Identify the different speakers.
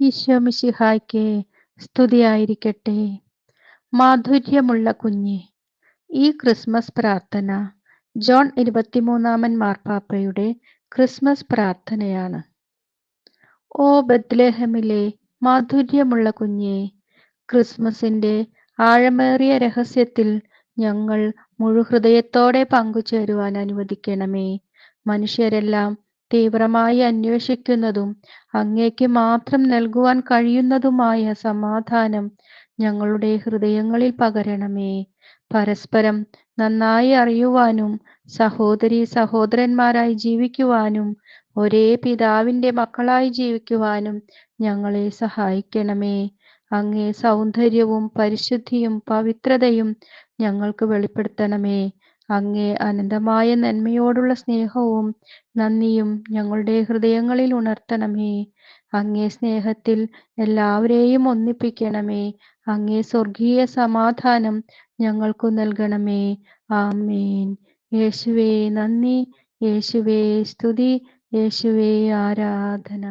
Speaker 1: ഈശോ മിശിഹായ്ക്ക് സ്തുതിയായിരിക്കട്ടെ. മാധുര്യമുള്ള കുഞ്ഞെ, ഈ ക്രിസ്മസ് പ്രാർത്ഥന ജോൺ 23-ാമൻ മാർപ്പാപ്പയുടെ ക്രിസ്മസ് പ്രാർത്ഥനയാണ്. ഓ ബത്ലഹേമിലെ മാധുര്യമുള്ള കുഞ്ഞെ, ക്രിസ്മസിന്റെ ആഴമേറിയ രഹസ്യത്തിൽ ഞങ്ങൾ മുഴുഹൃദയത്തോടെ പങ്കുചേരുവാൻ അനുവദിക്കണമേ. മനുഷ്യരെല്ലാം തീവ്രമായി അന്വേഷിക്കുന്നതും അങ്ങേക്ക് മാത്രം നൽകുവാൻ കഴിയുന്നതുമായ സമാധാനം ഞങ്ങളുടെ ഹൃദയങ്ങളിൽ പകരണമേ. പരസ്പരം നന്നായി അറിയുവാനും സഹോദരീ സഹോദരന്മാരായി ജീവിക്കുവാനും ഒരേ പിതാവിൻ്റെ മക്കളായി ജീവിക്കുവാനും ഞങ്ങളെ സഹായിക്കണമേ. അങ്ങേ സൗന്ദര്യവും പരിശുദ്ധിയും പവിത്രതയും ഞങ്ങൾക്ക് വെളിപ്പെടുത്തണമേ. അങ്ങേ അനന്തമായ നന്മയോടുള്ള സ്നേഹവും നന്ദിയും ഞങ്ങളുടെ ഹൃദയങ്ങളിൽ ഉണർത്തണമേ. അങ്ങേ സ്നേഹത്തിൽ എല്ലാവരെയും ഒന്നിപ്പിക്കണമേ. അങ്ങേ സ്വർഗീയ സമാധാനം ഞങ്ങൾക്കു നൽകണമേ. ആമേൻ. യേശുവേ നന്ദി, യേശുവേ സ്തുതി, യേശുവേ ആരാധന.